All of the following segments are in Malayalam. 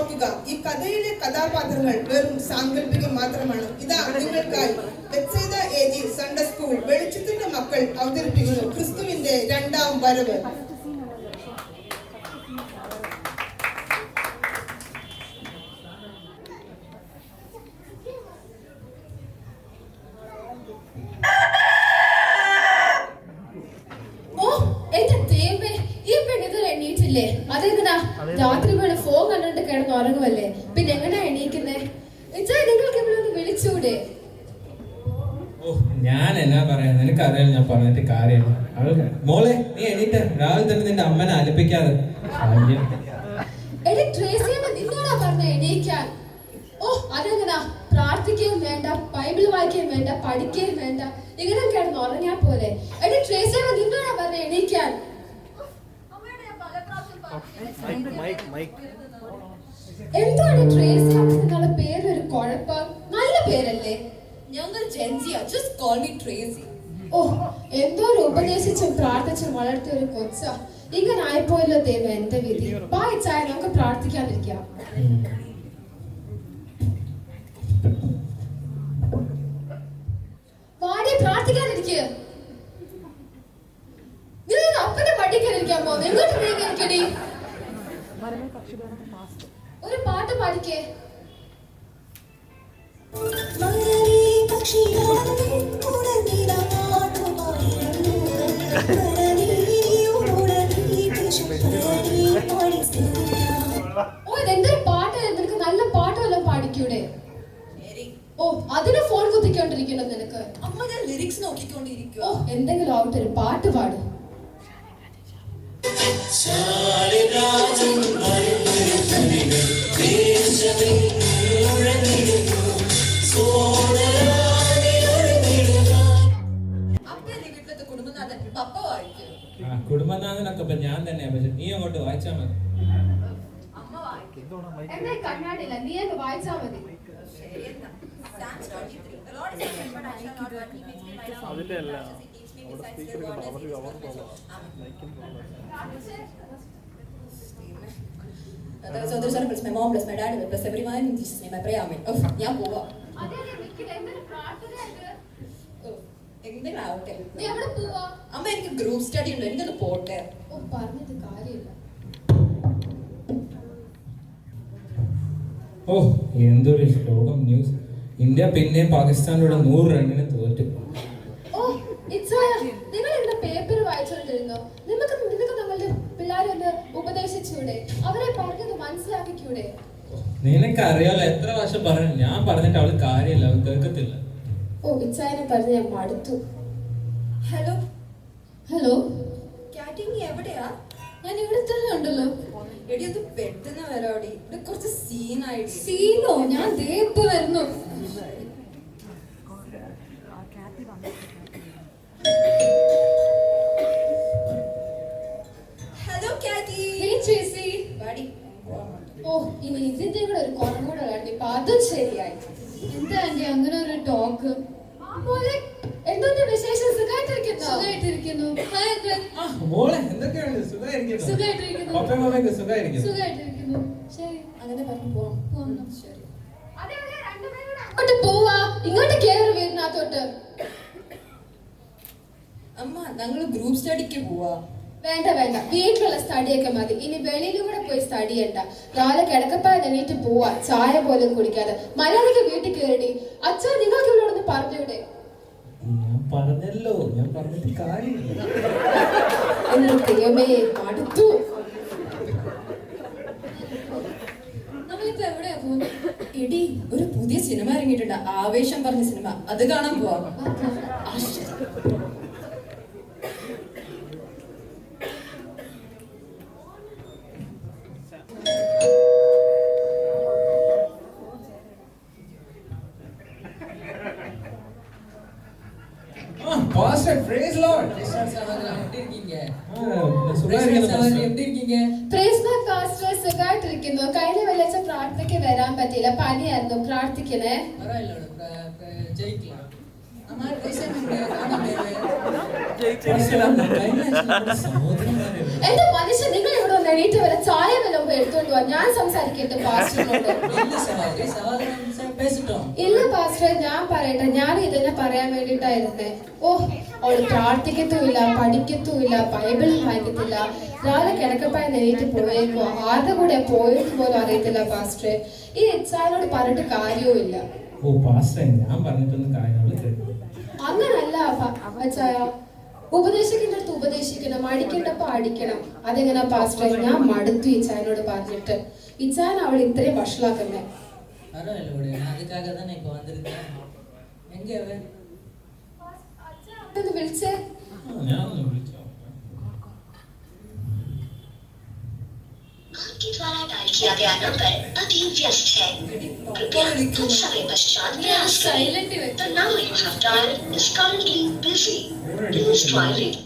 ഓർക്കുക, ഈ കഥയിലെ കഥാപാത്രങ്ങൾ വെറും സാങ്കല്പികം മാത്രമാണ്. ഇതാ നിങ്ങൾക്കായി ബെത്സൈദ AG സൺഡേ സ്കൂൾ വെളിച്ചത്തിന്റെ മക്കൾ അവതരിപ്പിക്കുന്നു ക്രിസ്തുവിന്റെ രണ്ടാം വരവ്. അതെന്തിനാ രാത്രി വേണം ഫോൺ കണ്ടിട്ട് കിടന്ന് ഉറങ്ങുമല്ലേ, പിന്നെ എങ്ങനെയാ എണീക്കുന്നേ? നിങ്ങൾക്ക് ഇവിടെ ഒന്ന് വിളിച്ചൂടെ? ഞാൻ എന്നാ പറയാ, നിനക്കറിയാം ഞാൻ പറഞ്ഞിട്ട് കാര്യമില്ല. മോളെ നീ എണീറ്റ് രാവിലെ തന്നെ നിന്റെ അമ്മനെ അലപ്പിക്കാതെ. നിന്നോടാ പറഞ്ഞ എണീക്കാൻ? അതെങ്ങനാ? പ്രാർത്ഥിക്കുകയും വേണ്ട, ബൈബിൾ വായിക്കുകയും വേണ്ട, പഠിക്കുകയും വേണ്ട, ഇങ്ങനെ കിടന്ന് ഉറങ്ങിയാ പോലെ. നിന്നോടാ പറഞ്ഞ എണീക്കാൻ? എന്താണ് ട്രേസി നിങ്ങളുടെ പേരൊരു കുഴപ്പം? നല്ല പേരല്ലേ? ഞങ്ങൾ ജെൻസിയാ, just call me ട്രേസി. എന്തോ ഉപദേശിച്ചും പ്രാർത്ഥിച്ചും വളർത്തിയ ഒരു കൊച്ച ഇങ്ങനെ ആയിപ്പോയല്ലോ ദൈവം, എന്റെ വിധി. ചായ നമുക്ക് പ്രാർത്ഥിക്കാതിരിക്കാം. വാടി പ്രാർത്ഥിക്കാതിരിക്കുക. അപ്പന്റെ പട്ടിക്കാതിരിക്കാൻ പോകുന്നു. എങ്ങോട്ട് നീങ്ങിയിരിക്കടി? ഒരു പാട്ട് പാടിക്കേ. ഇതെന്തൊരു പാട്ട്? നിനക്ക് നല്ല പാട്ട് വല്ലതും പാടിക്കൂടെ? അതിന് ഫോൺ കുത്തിക്കൊണ്ടിരിക്കണോ നിനക്ക്? അമ്മ ഞാൻ ലിറിക്സ് നോക്കിക്കൊണ്ടിരിക്കുക. എന്തെങ്കിലും ആവട്ടെ, ഒരു പാട്ട് പാടും. കുടുംബനാഥനൊക്കെ ഞാൻ തന്നെയാ, പക്ഷെ നീ അങ്ങോട്ട് വായിച്ചാ മതി. കണ്ണാടില്ല, നീ അങ്ങ് വായിച്ചാ മതി. My mom plus my dad plus everyone in Jesus name I pray amen. ഞാൻ പോവാ. എന്തെങ്കിലും ആവട്ടെ. അമ്മ എനിക്ക് ഗ്രൂപ്പ് സ്റ്റഡി ഉണ്ട്, എനിക്കൊന്ന് പോട്ടെ. പറഞ്ഞത് കാര്യമില്ല. എന്തൊരു ലോകം ന്യൂസ്. ഇന്ത്യ പിന്നെയും പാകിസ്ഥാനോട് 100 റണ്ണിന് തോറ്റു. നിങ്ങൾ ഇവിടെ പേപ്പർ വായിച്ചോണ്ടിരുന്നോ? നിനക്ക് നമ്മളുടെ പിള്ളേരെ ഒന്ന് ഉപദേശിച്ചൂടെ? അവരെ പറഞ്ഞത് മനസ്സിലാക്കിക്കൂടെ? നിനക്കറിയാലോ എത്ര വർഷം പറഞ്ഞു, ഞാൻ പറഞ്ഞിട്ട് അവള് കാര്യമില്ല, അവൾ കേൾക്കത്തില്ല. ഇച്ചായനെ പറഞ്ഞ് ഞാൻ മടുത്തു. ഹലോ ഹലോ കാറ്റി, നീ എവിടെയാ? ഞാൻ ഇവിടെ തന്നെ ഉണ്ടല്ലോ. എടി അത് പെട്ടെന്ന് വരാടി, ഇവിടെ കുറച്ച് സീനായിട്ട്. സീനോ? ഞാൻ ദേപ്പ് വരുന്നു. ഹലോ കാറ്റി. ചേച്ചി വാടി. ഇനി ഇതിന്റെ കൂടെ ഒരു കുറം കൂടെ വേണ്ടി. ഇപ്പൊ അതും ശരിയായി. എന്താ ആന്റി അങ്ങനെ ഒരു ടോക്ക്? എന്തൊക്കെ വിശേഷം? സുഖമായിട്ടിരിക്കുന്നു. ശരി, അങ്ങനെ പറഞ്ഞു പോവാം. ശരി, അങ്ങോട്ട് പോവാ, ഇങ്ങോട്ട് കേറി വീടിനകത്തോട്ട്. അമ്മ ഞങ്ങള് ഗ്രൂപ്പ് സ്റ്റഡിക്ക് പോവാ. വേണ്ട വേണ്ട, വീട്ടിലുള്ള സ്റ്റഡിയൊക്കെ മതി. ഇനി വെളിയിലും കൂടെ പോയി സ്റ്റഡി ചെയ്യണ്ട. രാവിലെ കിടക്കപ്പായ എണീറ്റ് പോവാ, ചായ പോലും കുടിക്കാതെ. മര്യാദയ്ക്ക് വീട്ടിൽ കയറി. അച്ഛൻ നിങ്ങൾക്ക് ഇവിടെ ഒന്ന് പറഞ്ഞൂടെ? ഞാൻ പറഞ്ഞല്ലോ, ഞാൻ പറഞ്ഞിട്ട് കാര്യമില്ല. അടുത്തു. നമ്മളിപ്പോ എവിടെയാ പോകുന്നത്? എടി, ഒരു പുതിയ സിനിമ ഇറങ്ങിയിട്ടുണ്ട്, ആവേശം പറഞ്ഞ സിനിമ. അത് കാണാൻ പോവാ. Pastor, praise Lord. സുഖമായിട്ടിരിക്കുന്നു. കഴിഞ്ഞ വെള്ളിയാഴ്ച പ്രാർത്ഥനയ്ക്ക് വരാൻ പറ്റിയില്ല, പനിയായിരുന്നു. പ്രാർത്ഥിക്കണേ. എന്റെ മനുഷ്യൻ, നിങ്ങൾ ഇവിടെ ഒന്ന് എണീറ്റ് വരെ ചായ വല്ലതും പോയി എടുത്തോണ്ട് പോവാ. ഞാൻ സംസാരിക്കട്ടെ പാസ്റ്ററിനോട്. ഇല്ല പാസ്റ്റർ, ഞാൻ പറയട്ടെ. ഞാൻ ഇതന്നെ പറയാൻ വേണ്ടിട്ടായിരുന്നേ. ഓ, അവള് പ്രാർത്ഥിക്കത്തുമില്ല, പഠിക്കത്തുമില്ല, ബൈബിൾ വായിക്കത്തില്ല. രാവിലെ കിടക്കപ്പായ എണീറ്റ് പോയേക്കോ. ആരുടെ കൂടെ പോയെന്ന് പോലും അറിയത്തില്ല പാസ്റ്ററെ. ഈ എച്ചായനോട് പറഞ്ഞിട്ട് കാര്യവും ഇല്ല. ഓ പാസ്റ്റർ, ഞാൻ പറഞ്ഞിട്ടൊന്നും കാര്യങ്ങൾ കേട്ടു. അങ്ങനല്ല അച്ചായ, ഉപദേശിക്കേണ്ട അടുത്ത് ഉപദേശിക്കണം, അടിക്കേണ്ടപ്പോ അടിക്കണം. അതെങ്ങനാ പാസ്റ്റർ? ഞാൻ മടുത്തു ഇച്ചായനോട് പറഞ്ഞിട്ട്. ഇച്ചായൻ അവൾ ഇത്രയും വഷളാക്കുന്നേ. വിളിച്ചേ. आपके द्वारा डायल किया गया नंबर अभी व्यस्त है। कृपया कुछ समय पश्चात प्रयास करें। The number you have dialed is currently busy. Please try later.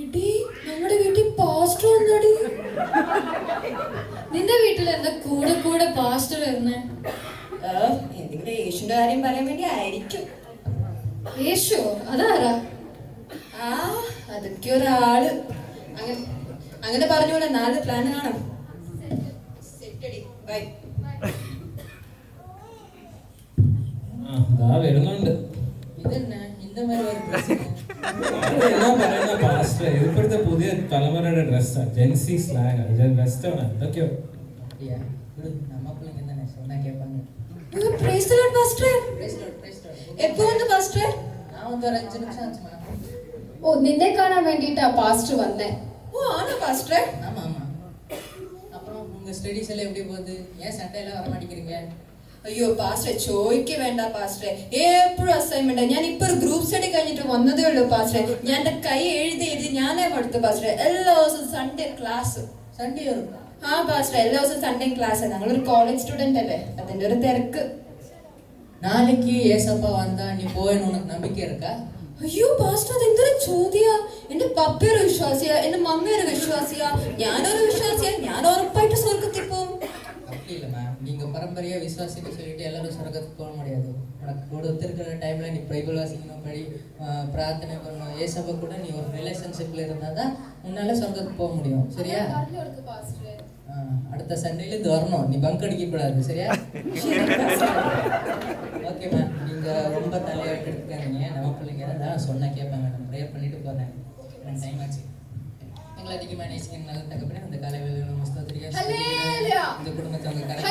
എടി, നമ്മുടെ വീട്ടിൽ പാസ്റ്റർ വന്നടി. നിന്റെ വീട്ടിൽ എന്താ കൂടെ കൂടെ പാസ്റ്റർ വരുന്നേ? എന്തെങ്കിലും യേശുവിന്റെ കാര്യം പറയാൻ വേണ്ടി ആയിരിക്കും. യേശു? അതാരാ? ആ, അതൊക്കെ ഒരാള്. അങ്ങനെ പറഞ്ഞോളെ. 4 പ്ലാൻ കാണാം. ബൈ. വരുന്നുണ്ട്. ഇപ്പോഴത്തെ പുതിയ തലമുറയുടെ ഡ്രസ്സാ, ജെൻസി സ്ലാങ്, വെസ്റ്റേൺ എന്തൊക്കെയോ. ഓ, നിന്നെ കാണാൻ വേണ്ടിട്ടാ പാസ്റ്റർ വന്നേ. ഓ, ആണോ പാസ്റ്റർ? ஸ்டடீஸ் எல்லாம் எப்படி போகுது? ஏன் சண்டை எல்லாம் வர மாட்டேங்கிறீங்க? അയ്യോ പാസ്റ്റർ, ചോദിക്ക വേണ്ട പാസ്റ്ററെ. എപ്പോഴും അസൈൻമെന്റ്. ഞാൻ ഇപ്പൊ ഒരു ഗ്രൂപ്പ് സ്റ്റഡി കഴിഞ്ഞിട്ട് വന്നതേ ഉള്ളൂ പാസ്റ്ററെ. ഞാൻ എന്റെ കൈ എഴുതി ഞാനേ മടുത്തു പാസ്റ്ററെ. എല്ലാ ദിവസവും സൺഡേ ക്ലാസ്. சண்டே வரும். ആ പാസ്റ്റർ, എല്ലാ ദിവസവും സൺഡേ ക്ലാസ്. ഞങ്ങളൊരു കോളേജ് സ്റ്റുഡന്റ് അല്ലേ, അതിന്റെ ഒരു തിരക്ക്. நாளைக்கு ஏசப்பா வந்தா நீ போவேன்னு உனக்கு நம்பிக்கை இருக்கா? അയ്യോ പാസ്റ്റർ, അതെന്തൊരു ചോദ്യാ. എന്റെ പപ്പയൊരു വിശ്വാസിയാ, എന്റെ മമ്മയൊരു വിശ്വാസിയാ, ഞാനൊരു വിശ്വാസിയാ. ഞാൻ ഉറപ്പായിട്ട് സ്വർഗത്തിൽ പോകും. அப்படி இல்லை மேம், நீங்க பரம்பரையா விசுவாசின்னு சொல்லிட்டு எல்லாரும் சொர்க்கத்துக்கு போக முடியாது. உனக்கு கொடுத்துருக்கிற டைம்ல நீ பைபிள் வாசிக்கணும், படி, பிரார்த்தனை பண்ணணும். ஏசப்பா கூட நீ ஒரு ரிலேஷன்ஷிப்ல இருந்தாதான் உன்னால சொர்க்கத்துக்கு போக முடியும். சரியா? அடுத்த சண்டேல இது வரணும். நீ பங்க் அடிக்க கூடாது. சரியா? ஓகே மேம், நீங்க ரொம்ப தலையாட்டு எடுத்துக்காதீங்க. நம்ம பிள்ளைங்க தான் சொன்னா கேட்பாங்க. நான் ப்ரேயர் பண்ணிட்டு போறேன். எனக்கு டைம் ஆச்சு. எங்களை அதிகமாக நேசிக்க நல்ல தகப்பனே, அந்த காலை வேலையில் நம்ம ஸ்தோத்திரியா இந்த குடும்பத்தை அவங்க கரெக்டாக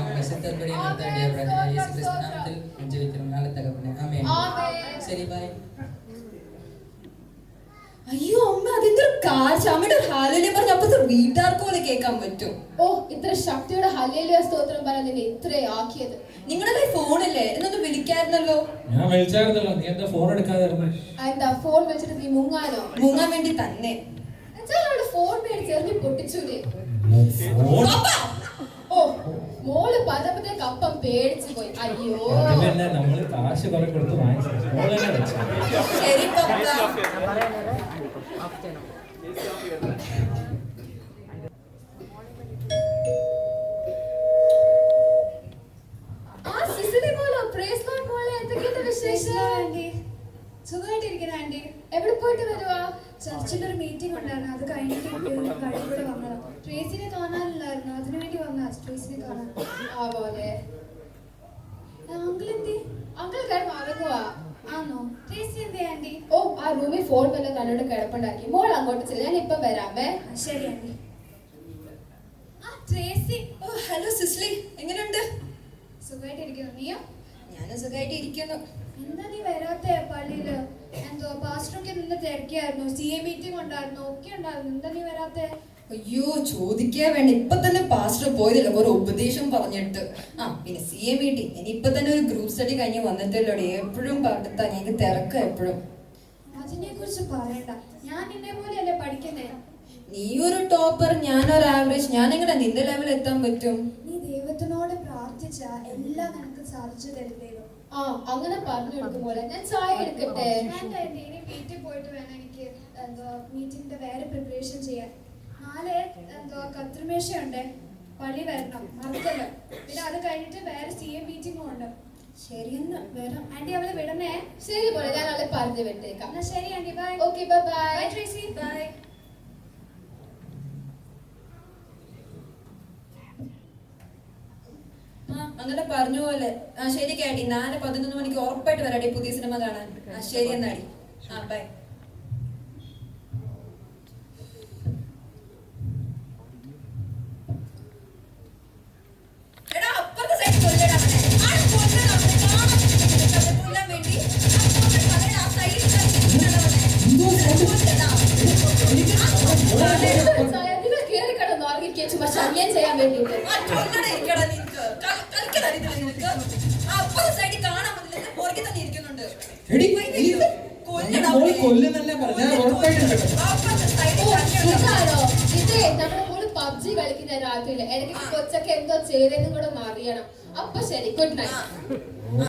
அவங்க சித்தப்படி நடத்தாண்டிய இயேசு கிறிஸ்து நாமத்தில் ஜெபிக்கிறோம் நல்ல தகப்பனே. ஆமென். சரி, பாய். അയ്യോ അമ്മ, അതെന്തൊരു കാഴ്ച. അമ്മയുടെ ഒരു ഹാലലിയ പറഞ്ഞ അപ്പത്തെ വീട്ടുകാർക്ക് പോലെ കേൾക്കാൻ പറ്റും. ഓ, ഇത്ര ശക്തിയുടെ ഹല്ലേലൂയ സ്തോത്രം പറയാൻ നിന്നെ ഇത്രേ ആക്കിയത്. നിങ്ങളുടെ കയ്യിൽ ഫോണില്ലേ? എന്നൊന്ന് വിളിക്കായിരുന്നല്ലോ. ഞാൻ വിളിച്ചായിരുന്നല്ലോ, നീ എന്താ ഫോൺ എടുക്കാതായിരുന്നു? എന്താ ഫോൺ വെച്ചിട്ട് നീ മുങ്ങാനോ? മുങ്ങാൻ വേണ്ടി തന്നെ. ഫോൺ മേടിച്ച് എറിഞ്ഞ് പൊട്ടിച്ചൂലേ? ഓ, മോള് പതപ്പത്തേക്ക് അപ്പം പേടിച്ചു പോയി. അയ്യോ, നമ്മള് കാശ് കുറെ കൊടുത്ത് വാങ്ങിച്ചു. ശരി പപ്പ. സുഖമായിട്ടിരിക്കുന്ന ആന്റി. എവിടെ പോയിട്ട് വരുവാ? ചർച്ചിലൊരു മീറ്റിംഗ് ഉണ്ടായിരുന്നു, അത് കഴിഞ്ഞിട്ട് കഴിയൂടെ വന്നതാ. ട്രേസിനെ കാണാനില്ലായിരുന്നു, അതിനുവേണ്ടി വന്നതാ. ട്രേസിനെ കാണാൻ. ആ പോലെ. അങ്കിൾ എന്തി? അങ്കിൾ കിടന്ന് ഉറങ്ങുവാ. ആണോ? ട്രേസി എന്തേ ആന്റി? ഓ, ആ റൂമിൽ ഫോൺ വല്ലതും കണ്ടോണ്ട് കിടപ്പുണ്ടാക്കി. മോൾ അങ്ങോട്ട് ചെല്ല, ഞാൻ ഇപ്പം വരാമേ. ശരി ആന്റി. ആ ട്രേസി. ഓ, ഹലോ സിസ്ലി, എങ്ങനെയുണ്ട്? സുഖമായിട്ടിരിക്കുന്നു. നീയോ? ഞാനും സുഖമായിട്ട് ഇരിക്കുന്നു. എന്താ നീ വരാത്തെ പള്ളിയില്? എന്തോ പാസ്റ്ററൊക്കെ നിന്ന് തിരക്കിയായിരുന്നു, CA മീറ്റിംഗ് ഉണ്ടായിരുന്നു, ഒക്കെ ഉണ്ടായിരുന്നു. എന്താ നീ വരാത്തെ? അയ്യോ, ചോദിക്കാ വേണ്ട. ഇപ്പൊ തന്നെ പാസ്റ്റർ പോയതില്ല, ഒരു ഉപദേശം പറഞ്ഞിട്ട്. ആ പിന്നെ CA മീറ്റിംഗ്. ഇനി ഇപ്പൊ തന്നെ ഒരു ഗ്രൂപ്പ് സ്റ്റഡി കഴിഞ്ഞ് വന്നിട്ടല്ലോ. എപ്പോഴും പാട്ടത്താ, ഞങ്ങൾക്ക് തിരക്ക എപ്പോഴും. അതിനെ കുറിച്ച് പറയണ്ട. ഞാൻ നിന്നെ പോലെയല്ലേ പഠിക്കുന്നേ. നീ ഒരു ടോപ്പർ, ഞാനൊരു ആവറേജ്. ഞാൻ എങ്ങനെ നിന്റെ ലെവലിൽ എത്താൻ പറ്റും? നീ ദൈവത്തിനോട് പ്രാർത്ഥിച്ച എല്ലാം നിനക്ക് സാധിച്ചു തരുന്നേരും. ആ, അങ്ങനെ പറഞ്ഞു കൊടുക്കും പോലെ. ഞാൻ ചായ എടുക്കട്ടെ? ഇനി വീട്ടിൽ പോയിട്ട് വേണം എനിക്ക് എന്തോ മീറ്റിംഗിന്റെ വേറെ പ്രിപ്പറേഷൻ ചെയ്യാൻ. നാളെ എന്തോ കത്രിമേശയുണ്ട്, പള്ളി വരണം, മറക്കല്ലോ. പിന്നെ അത് കഴിഞ്ഞിട്ട് വേറെ CA മീറ്റിംഗും ഉണ്ട്. ശരി എന്നാ വരാം. ആന്റി അവളെ വിടണേ. ശരി പോലെ ഞാൻ അവളെ പറഞ്ഞു വിട്ടേക്കാം. എന്നാ ശരി aunty, bye. Okay bye bye. Bye Tracy. Bye. അങ്ങനെ പറഞ്ഞ പോലെ ആ ശരി കേട്ടി 4:11 മണിക്ക് ഉറപ്പായിട്ട് വരാടി പുതിയ സിനിമ കാണാൻ. ആ ശരി എന്നാടി. ആ ബൈ. എടാ അപ്പുറത്തെ സൈഡ് കൊല്ലടാ അവനെ. ആരെ കൊല്ലടാ അവനെ. കാണാൻ കൊല്ലാൻ വേണ്ടി അപ്പുറത്തെ കടയുടെ ആ സൈഡിൽ നിങ്ങൾ കേറി കിടന്ന് ഉറങ്ങിക്കുക ചുമ്മാ ശല്യം ചെയ്യാൻ വേണ്ടിട്ട്. കൊല്ലുന്നല്ലേ പറഞ്ഞ ഉറപ്പായിട്ടും ഇതാണോ ഇതേ നമ്മുടെ മോള് പബ്ജി കളിക്കുന്ന രാത്രിയില് എനിക്ക് കൊച്ചൊക്കെ എന്തോ ചെയ്തെന്നും കൂടെ ഒന്ന് അറിയണം. അപ്പൊ ശരി, ഗുഡ് നൈറ്റ്.